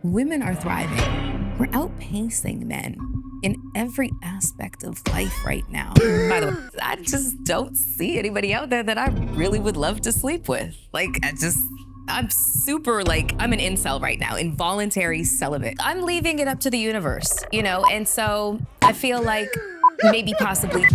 Women are thriving. We're outpacing men in every aspect of life right now. By the way, I just don't see anybody out there that I really would love to sleep with. I'm super I'm an incel right now, involuntary celibate. I'm leaving it up to the universe, and so I feel like maybe possibly.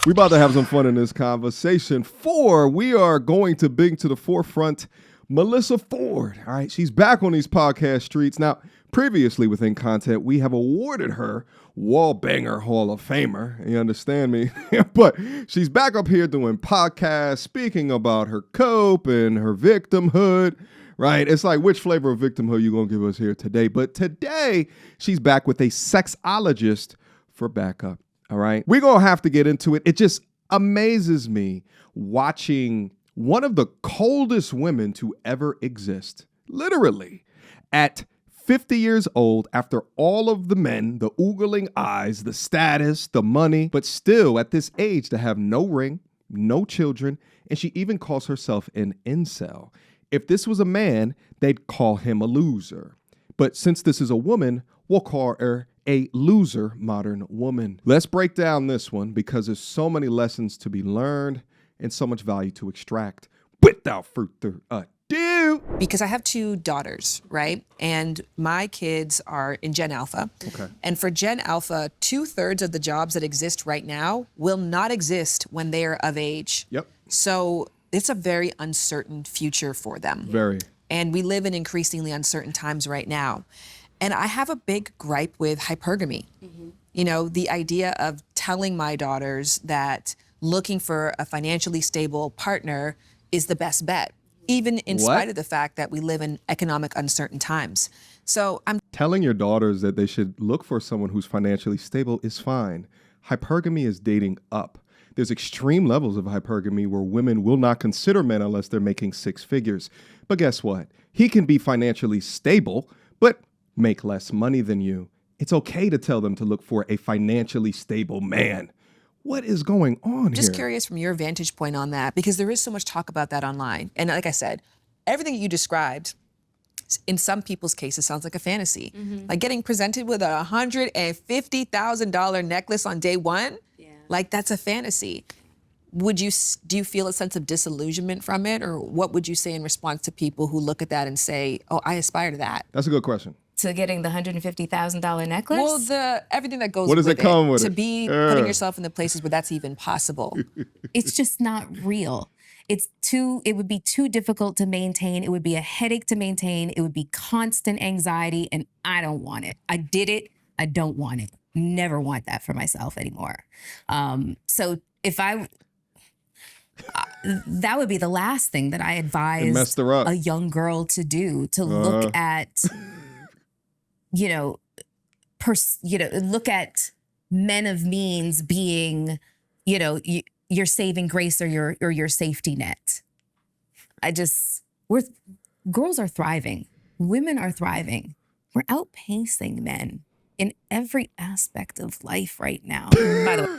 We about to have some fun in this conversation. We are going to bring to the forefront Melyssa Ford. All right, she's back on these podcast streets. Now, previously within content, we have awarded her Wall Banger Hall of Famer. You understand me? But she's back up here doing podcasts, speaking about her cope and her victimhood. Right? It's like, which flavor of victimhood you gonna give us here today? But today, she's back with a sexologist for backup. All right. We're going to have to get into it. It just amazes me watching one of the coldest women to ever exist, literally, at 50 years old, after all of the men, the oogling eyes, the status, the money, but still at this age to have no ring, no children, and she even calls herself an incel. If this was a man, they'd call him a loser. But since this is a woman, we'll call her a loser modern woman. Let's break down this one because there's so many lessons to be learned and so much value to extract. Without further ado. Because I have two daughters, right? And my kids are in Gen Alpha. Okay. And for Gen Alpha, 2/3 of the jobs that exist right now will not exist when they are of age. Yep. So it's a very uncertain future for them. Very. And we live in increasingly uncertain times right now. And I have a big gripe with hypergamy. Mm-hmm. The idea of telling my daughters that looking for a financially stable partner is the best bet, even in spite of the fact that we live in economic uncertain times. So I'm telling your daughters that they should look for someone who's financially stable is fine. Hypergamy is dating up. There's extreme levels of hypergamy where women will not consider men unless they're making six figures. But guess what? He can be financially stable, but make less money than you. It's okay to tell them to look for a financially stable man. What is going on here? Just curious from your vantage point on that, because there is so much talk about that online. And like I said, everything you described, in some people's cases, sounds like a fantasy. Mm-hmm. Like getting presented with a $150,000 necklace on day one, like that's a fantasy. Do you feel a sense of disillusionment from it? Or what would you say in response to people who look at that and say, oh, I aspire to that? That's a good question. To getting the $150,000 necklace? Well, everything that goes what does with it come with to it? be putting yourself in the places where that's even possible. It's just not real. It would be too difficult to maintain. It would be a headache to maintain. It would be constant anxiety, and I don't want it. I did it. I don't want it. Never want that for myself anymore. So if that would be the last thing that I advise a young girl to do, to look at, look at men of means being, your saving grace or your safety net. Girls are thriving. Women are thriving. We're outpacing men in every aspect of life right now. By the way.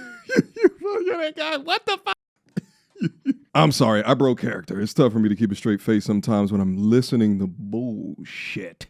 What the fuck? I'm sorry, I broke character. It's tough for me to keep a straight face sometimes when I'm listening to bullshit.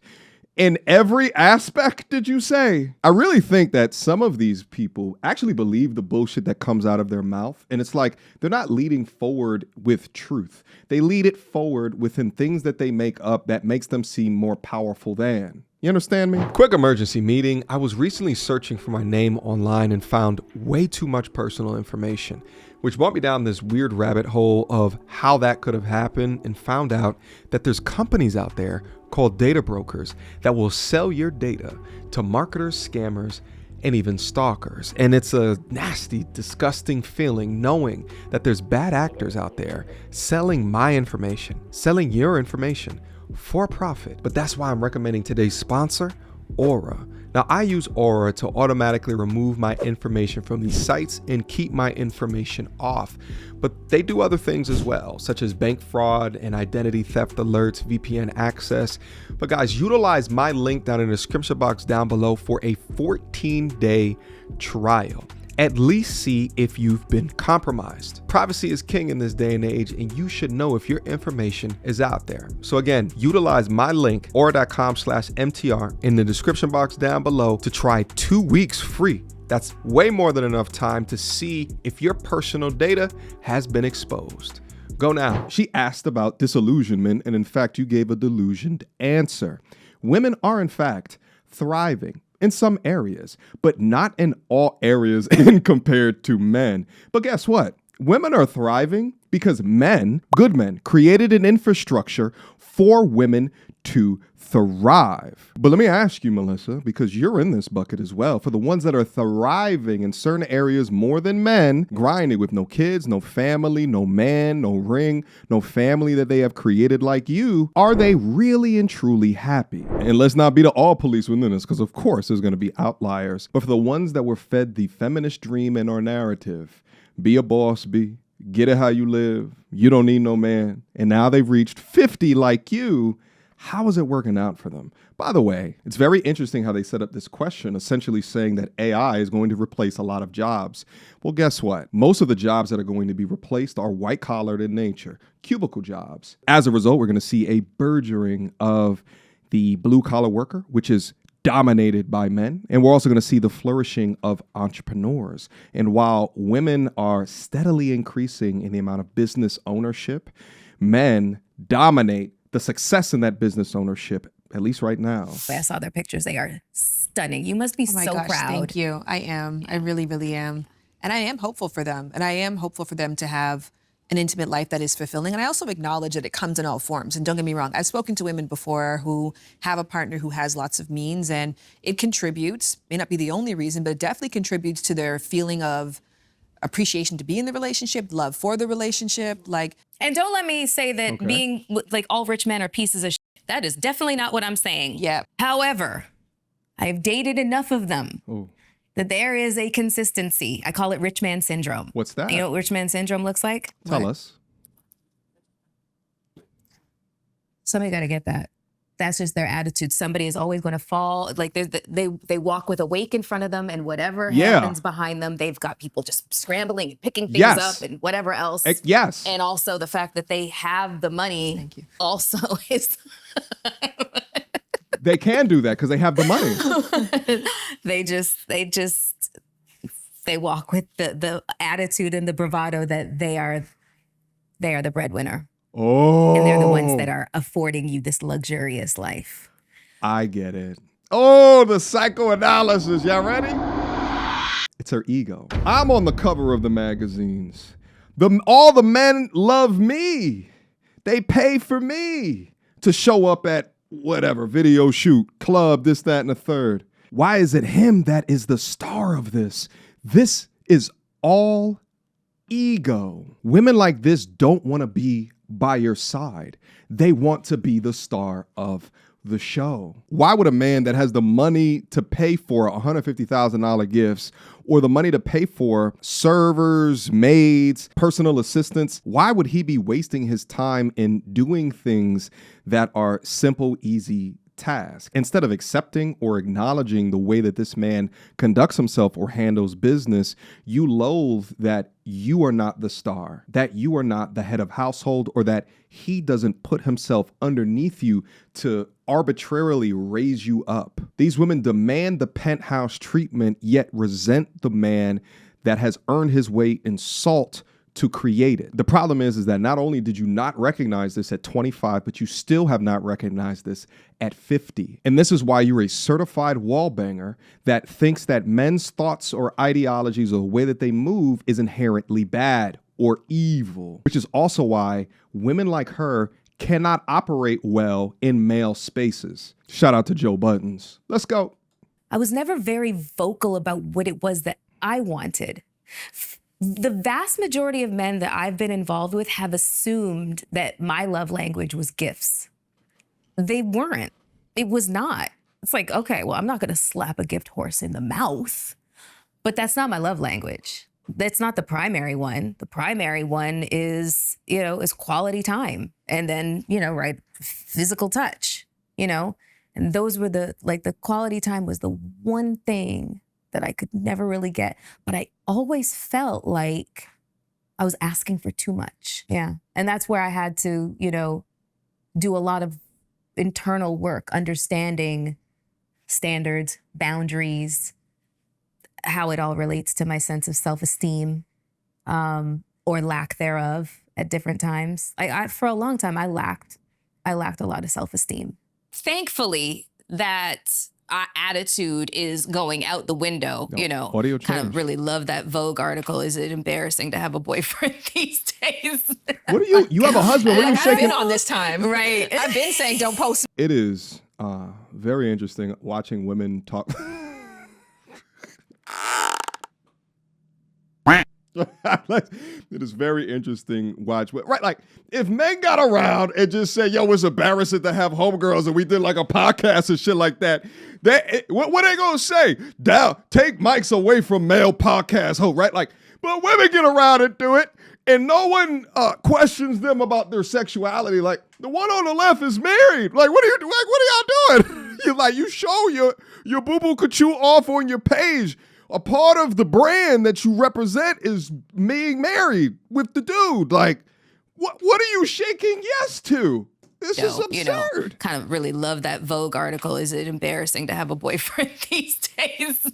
In every aspect, did you say? I really think that some of these people actually believe the bullshit that comes out of their mouth. And it's like they're not leading forward with truth. They lead it forward within things that they make up that makes them seem more powerful than. You understand me? Quick emergency meeting. I was recently searching for my name online and found way too much personal information, which brought me down this weird rabbit hole of how that could have happened, and found out that there's companies out there called data brokers that will sell your data to marketers, scammers, and even stalkers. And it's a nasty, disgusting feeling knowing that there's bad actors out there selling my information, selling your information for profit. But that's why I'm recommending today's sponsor, Aura. Now, I use Aura to automatically remove my information from these sites and keep my information off. But they do other things as well, such as bank fraud and identity theft alerts, VPN access. But guys, utilize my link down in the description box down below for a 14-day trial. at least see if you've been compromised. Privacy is king in this day and age, and you should know if your information is out there. So again, utilize my link, aura.com/MTR, in the description box down below to try 2 weeks free. That's way more than enough time to see if your personal data has been exposed. Go now. She asked about disillusionment, and in fact, you gave a delusioned answer. Women are, in fact, thriving in some areas, but not in all areas compared to men. But guess what? Women are thriving because men, good men, created an infrastructure for women to thrive. But let me ask you, Melyssa, because you're in this bucket as well, for the ones that are thriving in certain areas more than men, grinding with no kids, no family, no man, no ring, no family that they have created like you, are they really and truly happy? And let's not be the all police within this, because of course there's going to be outliers. But for the ones that were fed the feminist dream and our narrative, be a boss, get it how you live, you don't need no man, and now they've reached 50 like you, how is it working out for them? By the way, it's very interesting how they set up this question, essentially saying that AI is going to replace a lot of jobs. Well, guess what? Most of the jobs that are going to be replaced are white-collared in nature, cubicle jobs. As a result, we're going to see a burgeoning of the blue-collar worker, which is dominated by men. And we're also going to see the flourishing of entrepreneurs. And while women are steadily increasing in the amount of business ownership, men dominate the success in that business ownership, at least right now. I saw their pictures. They are stunning. You must be Oh my so gosh, proud. thank you. I am. I really, really am. And I am hopeful for them. And I am hopeful for them to have an intimate life that is fulfilling. And I also acknowledge that it comes in all forms. And don't get me wrong, I've spoken to women before who have a partner who has lots of means, and it contributes, may not be the only reason, but it definitely contributes to their feeling of appreciation to be in the relationship, love for the relationship. And don't let me say that being like all rich men are pieces of shit. That is definitely not what I'm saying. Yeah. However, I've dated enough of them that there is a consistency. I call it rich man syndrome. What's that? You know what rich man syndrome looks like? Tell us. Somebody got to get that. That's just their attitude. Somebody is always going to fall. Like they walk with a wake in front of them, and whatever happens behind them, they've got people just scrambling and picking things up and whatever else. Yes. And also the fact that they have the money. Thank you. Also is. They can do that because they have the money. They walk with the attitude and the bravado that they are the breadwinner. Oh. And they're the ones that are affording you this luxurious life. I get it. Oh, the psychoanalysis. Y'all ready? It's her ego. I'm on the cover of the magazines. All the men love me. They pay for me to show up at whatever, video shoot, club, this, that, and the third. Why is it him that is the star of this? This is all ego. Women like this don't want to be by your side. They want to be the star of the show. Why would a man that has the money to pay for $150,000 gifts or the money to pay for servers, maids, personal assistants, why would he be wasting his time in doing things that are simple, easy tasks? Instead of accepting or acknowledging the way that this man conducts himself or handles business, you loathe that you are not the star, that you are not the head of household, or that he doesn't put himself underneath you to arbitrarily raise you up. These women demand the penthouse treatment, yet resent the man that has earned his weight in salt to create it. The problem is that not only did you not recognize this at 25, but you still have not recognized this at 50. And this is why you're a certified wall banger that thinks that men's thoughts or ideologies or the way that they move is inherently bad or evil, which is also why women like her cannot operate well in male spaces. Shout out to Joe Buttons. Let's go. I was never very vocal about what it was that I wanted. The vast majority of men that I've been involved with have assumed that my love language was gifts. They weren't. It was not. It's like, okay, well, I'm not going to slap a gift horse in the mouth, but that's not my love language. That's not the primary one. The primary one is, is quality time. And then, right, physical touch, and those were the quality time was the one thing that I could never really get. But I always felt like I was asking for too much. Yeah. And that's where I had to, do a lot of internal work, understanding standards, boundaries, how it all relates to my sense of self-esteem, or lack thereof at different times. For a long time, I lacked a lot of self-esteem. Thankfully, that our attitude is going out the window, Audio kind change. of really love that Vogue article. Is it embarrassing to have a boyfriend these days? What are you have a husband, what are you I've shaking? been on this time. Right. I've been saying don't post. It is very interesting watching women talk. It is very interesting watch. Right, like if men got around and just said, yo, it's embarrassing to have homegirls and we did like a podcast and shit like that, what are they gonna say? Down, take mics away from male podcast host, right? Like, but women get around and do it and no one questions them about their sexuality. Like the one on the left is married. Like, what are y'all doing? You show your boo-boo cuckoo off on your page. A part of the brand that you represent is being married with the dude. Like, what are you shaking yes to? This is absurd. Kind of really love that Vogue article. Is it embarrassing to have a boyfriend these days?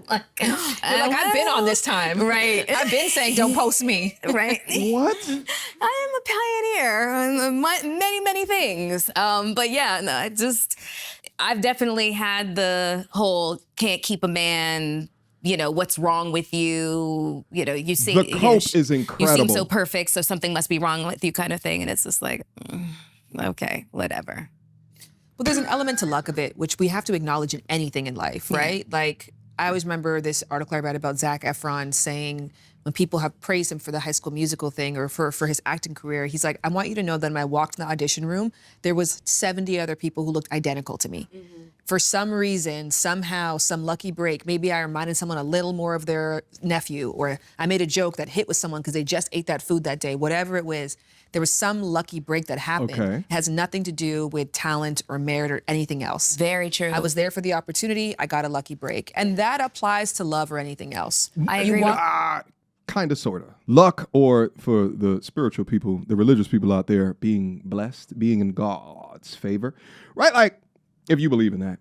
I've been on this time. Right. I've been saying don't post me. Right. What? I am a pioneer on many, many things. But yeah, no, I've definitely had the whole can't keep a man, what's wrong with you? You see the cope is incredible. You seem so perfect, so something must be wrong with you kind of thing. And it's just like, okay, whatever. Well, there's an element to luck of it, which we have to acknowledge in anything in life, right? Like, I always remember this article I read about Zac Efron saying when people have praised him for the High School Musical thing or for his acting career, he's like, I want you to know that when I walked in the audition room, there was 70 other people who looked identical to me. Mm-hmm. For some reason, somehow, some lucky break, maybe I reminded someone a little more of their nephew, or I made a joke that hit with someone because they just ate that food that day, whatever it was. There was some lucky break that happened. Okay. It has nothing to do with talent or merit or anything else. Very true. I was there for the opportunity. I got a lucky break. And that applies to love or anything else. I agree. Kind of, sort of. Luck, or for the spiritual people, the religious people out there, being blessed, being in God's favor, right? Like, if you believe in that.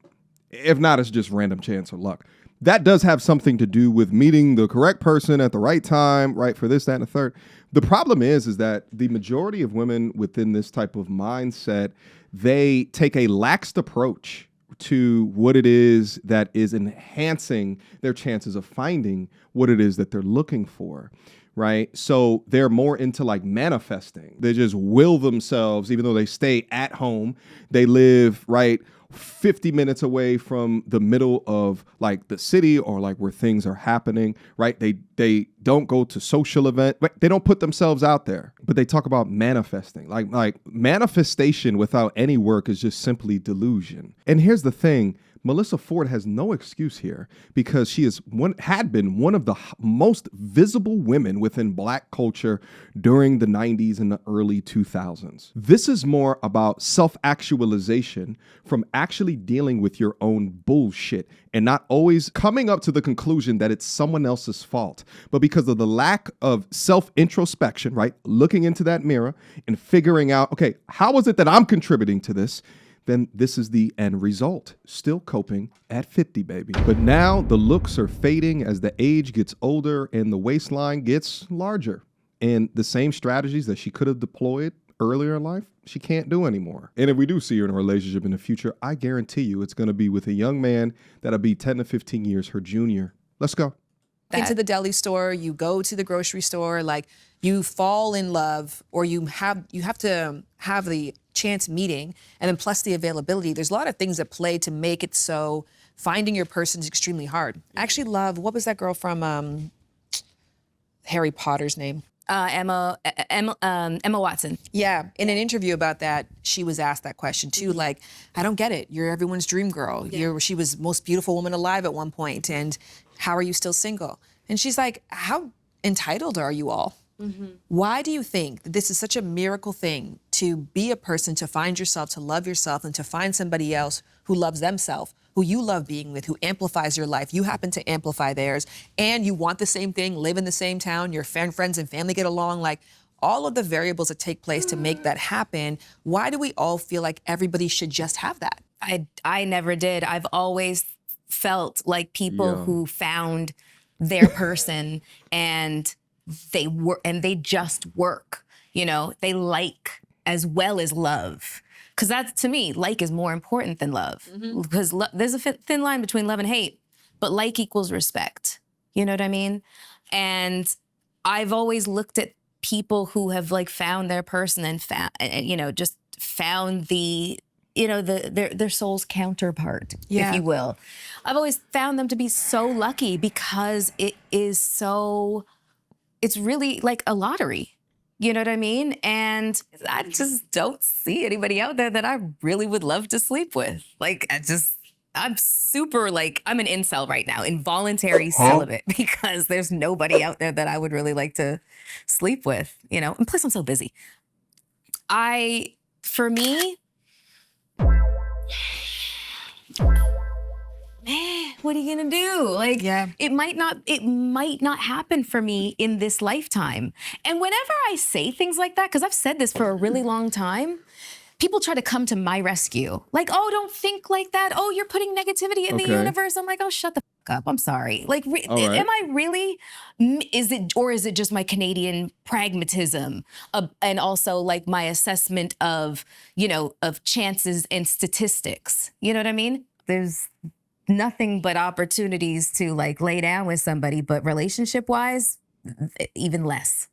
If not, it's just random chance or luck. That does have something to do with meeting the correct person at the right time, right, for this, that, and the third. The problem is that the majority of women within this type of mindset, they take a laxed approach to what it is that is enhancing their chances of finding what it is that they're looking for, right? So they're more into like manifesting. They just will themselves, even though they stay at home, they live, right, 50 minutes away from the middle of like the city or like where things are happening, right? They don't go to social events. They don't put themselves out there, but they talk about manifesting. Like manifestation without any work is just simply delusion. And here's the thing. Melyssa Ford has no excuse here because she had been one of the most visible women within Black culture during the 90s and the early 2000s. This is more about self-actualization from actually dealing with your own bullshit and not always coming up to the conclusion that it's someone else's fault, but because of the lack of self-introspection, right? Looking into that mirror and figuring out, okay, how is it that I'm contributing to this? Then this is the end result. Still coping at 50, baby. But now the looks are fading as the age gets older and the waistline gets larger. And the same strategies that she could have deployed earlier in life, she can't do anymore. And if we do see her in a relationship in the future, I guarantee you it's going to be with a young man that'll be 10 to 15 years her junior. Let's go. Into the deli store, you go to the grocery store, like you fall in love, or you have to have the chance meeting, and then plus the availability. There's a lot of things that play to make it so finding your person is extremely hard. I actually love, what was that girl from Harry Potter's name? Emma Watson. Yeah, in an interview about that, she was asked that question too. Like, I don't get it. You're everyone's dream girl. Yeah. She was most beautiful woman alive at one point, and how are you still single? And she's like, how entitled are you all? Mm-hmm. Why do you think that this is such a miracle thing to be a person, to find yourself, to love yourself, and to find somebody else who loves themselves, who you love being with, who amplifies your life. You happen to amplify theirs, and you want the same thing, live in the same town, your friends and family get along, like all of the variables that take place to make that happen. Why do we all feel like everybody should just have that? I never did. I've always felt like people who found their person and they just work, you know, they like as well as love. Because that, to me, like is more important than love. Because there's a thin line between love and hate, but like equals respect. You know what I mean? And I've always looked at people who have like found their person and just found the, their soul's counterpart, if you will. I've always found them to be so lucky because it's really like a lottery. You know what I mean? And I just don't see anybody out there that I really would love to sleep with. Like, I'm super like, I'm an incel right now, involuntary celibate, because there's nobody out there that I would really like to sleep with, you know? And plus I'm so busy. For me, man, what are you gonna do? Like, it might not happen for me in this lifetime. And whenever I say things like that, because I've said this for a really long time, people try to come to my rescue. Like, oh, don't think like that. Oh, you're putting negativity in the universe. I'm like, oh, shut the fuck up. I'm sorry. Like, am I really? Is it just my Canadian pragmatism and also like my assessment of chances and statistics? You know what I mean? There's nothing but opportunities to like lay down with somebody, but relationship wise, even less.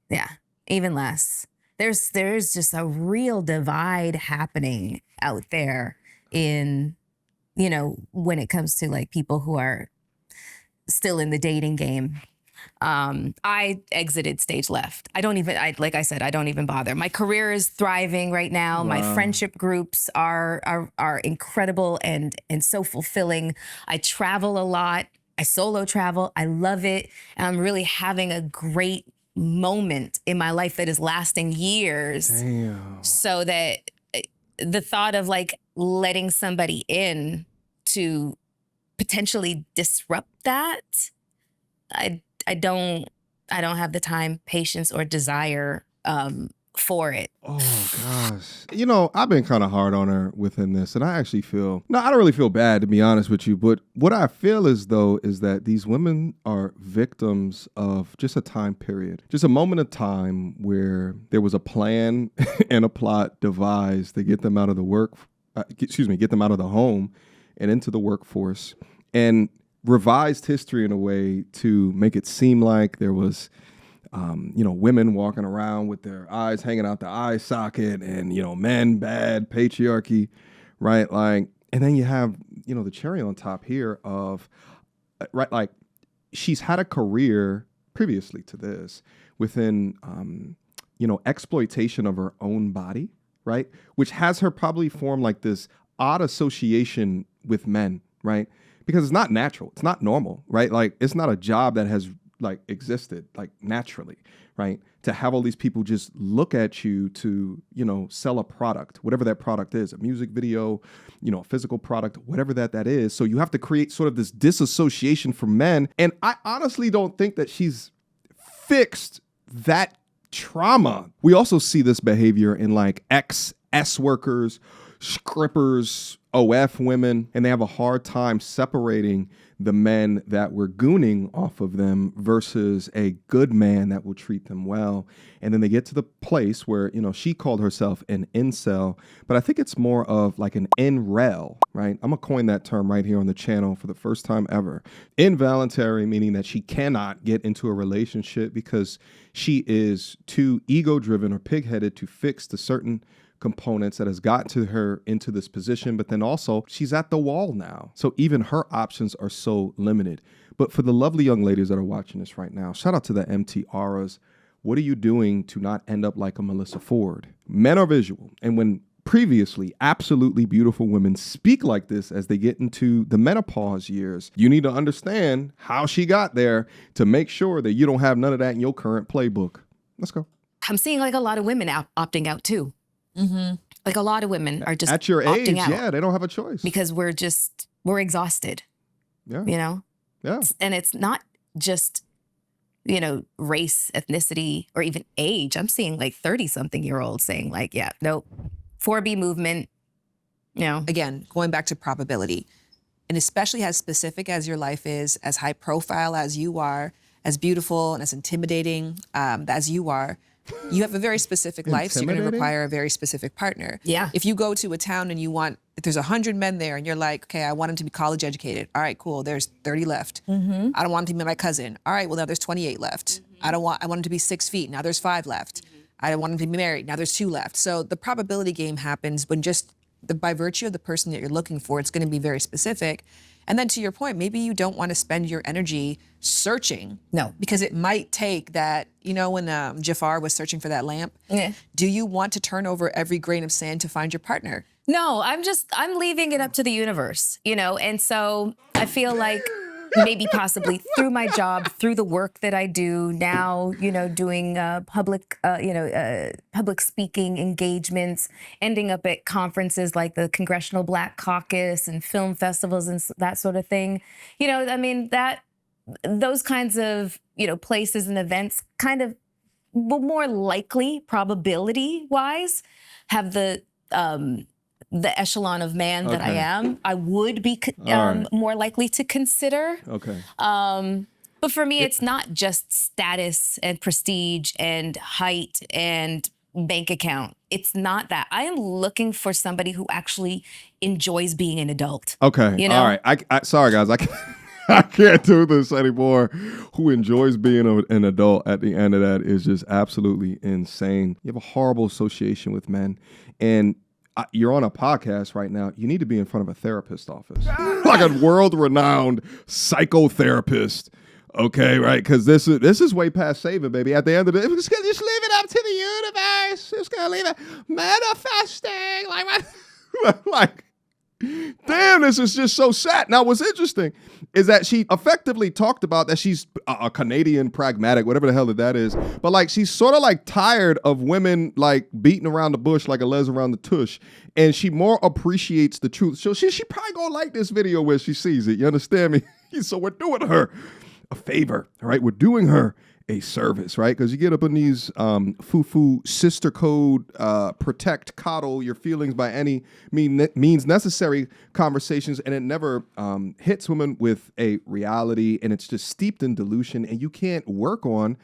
Yeah, even less. There's just a real divide happening out there in, when it comes to like people who are still in the dating game. I exited stage left. Like I said, I don't even bother. My career is thriving right now. Wow. My friendship groups are incredible and so fulfilling. I travel a lot. I solo travel. I love it. And I'm really having a great moment in my life that is lasting years. Damn. So that the thought of like letting somebody in to potentially disrupt that, I don't have the time, patience, or desire for it. Oh gosh. I've been kind of hard on her within this, and I actually I don't really feel bad, to be honest with you, but what I feel is that these women are victims of just a time period, just a moment of time where there was a plan and a plot devised to get them out of the get them out of the home and into the workforce, and revised history in a way to make it seem like there was women walking around with their eyes hanging out the eye socket, and men bad, patriarchy, right? Like, and then you have the cherry on top here of like she's had a career previously to this within exploitation of her own body, right? Which has her probably form like this odd association with men, right? Because it's not natural. It's not normal, right? Like, it's not a job that has like existed like naturally, right? To have all these people just look at you to, sell a product, whatever that product is, a music video, a physical product, whatever that is. So you have to create sort of this disassociation from men. And I honestly don't think that she's fixed that trauma. We also see this behavior in like ex-S workers, scrippers, OF women, and they have a hard time separating the men that were gooning off of them versus a good man that will treat them well. And then they get to the place where, she called herself an incel, but I think it's more of like an inrel, right? I'm gonna coin that term right here on the channel for the first time ever. Involuntary, meaning that she cannot get into a relationship because she is too ego-driven or pig-headed to fix the certain components that has gotten to her into this position, but then also she's at the wall now. So even her options are so limited. But for the lovely young ladies that are watching this right now, shout out to the MTRs. What are you doing to not end up like a Melyssa Ford? Men are visual. And when previously absolutely beautiful women speak like this as they get into the menopause years, you need to understand how she got there to make sure that you don't have none of that in your current playbook. Let's go. I'm seeing like a lot of women opting out too. Like a lot of women are just at your age, opting out yeah, they don't have a choice. because we're exhausted, Yeah. you know? Yeah. And it's not just, race, ethnicity, or even age. I'm seeing like 30-something-year-olds saying like, yeah, nope, 4B movement, Again, going back to probability, and especially as specific as your life is, as high profile as you are, as beautiful and as intimidating as you are, you have a very specific life, so you're going to require a very specific partner. Yeah. If you go to a town and if there's 100 men there and you're like, okay, I want him to be college educated. All right, cool. There's 30 left. I don't want him to be my cousin. All right, well, now there's 28 left. I want him to be 6 feet. Now there's 5 left. I want him to be married. Now there's 2 left. So the probability game happens when by virtue of the person that you're looking for, it's going to be very specific. And then to your point, maybe you don't want to spend your energy searching. No. Because it might take that, when Jafar was searching for that lamp, Yeah. do you want to turn over every grain of sand to find your partner? No, I'm leaving it up to the universe, And so I feel like maybe possibly through my job, through the work that I do now, doing public speaking engagements, ending up at conferences like the Congressional Black Caucus and film festivals and that sort of thing. Those kinds of, places and events kind of will more likely, probability-wise, have the echelon of man that I am, I would be more likely to consider. Okay. But for me, it's not just status and prestige and height and bank account. It's not that. I am looking for somebody who actually enjoys being an adult. Okay. All right. I sorry, guys. I can't do this anymore. Who enjoys being an adult at the end of that is just absolutely insane. You have a horrible association with men. And you're on a podcast right now. You need to be in front of a therapist office, like a world-renowned psychotherapist. Okay, right? Because this is way past saving, baby. At the end of the day, just leave it up to the universe. Just gonna leave it manifesting, like. Damn, this is just so sad. Now, what's interesting is that she effectively talked about that she's a Canadian pragmatic, whatever the hell that is. But like, she's sort of like tired of women like beating around the bush like a les around the tush. And she more appreciates the truth. So she probably gonna like this video where she sees it. You understand me? So we're doing her a favor, all right? We're doing her a service, right? Because you get up in these foo-foo sister code, protect, coddle your feelings by any means necessary conversations, and it never hits women with a reality, and it's just steeped in delusion, and you can't work on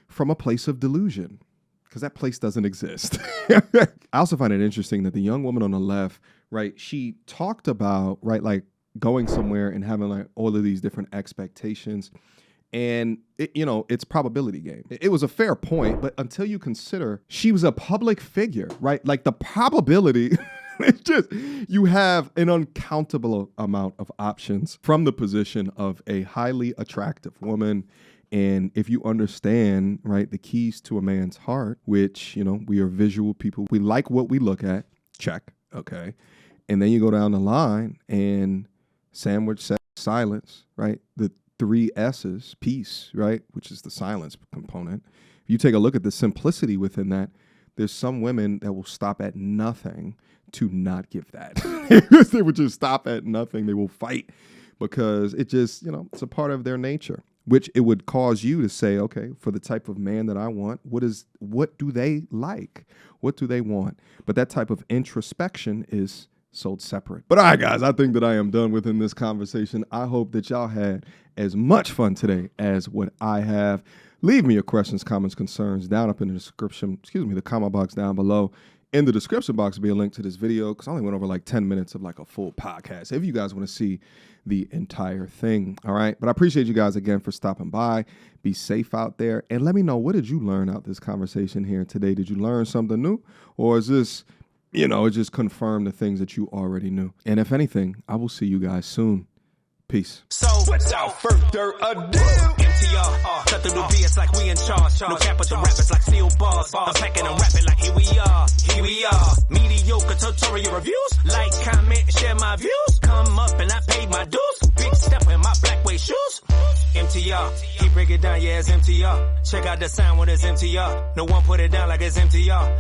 from a place of delusion because that place doesn't exist. I also find it interesting that the young woman on the left, right, she talked about, right, like going somewhere and having like all of these different expectations. And, it's probability game. It was a fair point, but until you consider she was a public figure, right? Like the probability, it's just, you have an uncountable amount of options from the position of a highly attractive woman. And if you understand, right, the keys to a man's heart, which, we are visual people. We like what we look at. Check. Okay. And then you go down the line and sandwich, sex, silence, right? The 3 S's, peace, right? Which is the silence component. If you take a look at the simplicity within that, there's some women that will stop at nothing to not give that. They would just stop at nothing. They will fight because it just, it's a part of their nature, which it would cause you to say, okay, for the type of man that I want, what do they like? What do they want? But that type of introspection is sold separate. But all right, guys, I think that I am done within this conversation. I hope that y'all had as much fun today as what I have. Leave me your questions, comments, concerns down up in the description, the comment box down below. In the description box will be a link to this video because I only went over like 10 minutes of like a full podcast if you guys want to see the entire thing. All right. But I appreciate you guys again for stopping by. Be safe out there. And let me know, what did you learn out this conversation here today? Did you learn something new? Or is this, it just confirmed the things that you already knew? And if anything, I will see you guys soon. Peace. So, without further ado, MTR, cut through the BS like we in charge. No cap with the rappers like steel bars. I'm packing and rapping like here we are. Mediocre tutorial reviews. Like, comment, share my views. Come up and I paid my dues. Big step in my black way shoes. MTR, he break it down, yeah, it's MTR. Check out the sound when it's MTR. No one put it down like it's MTR.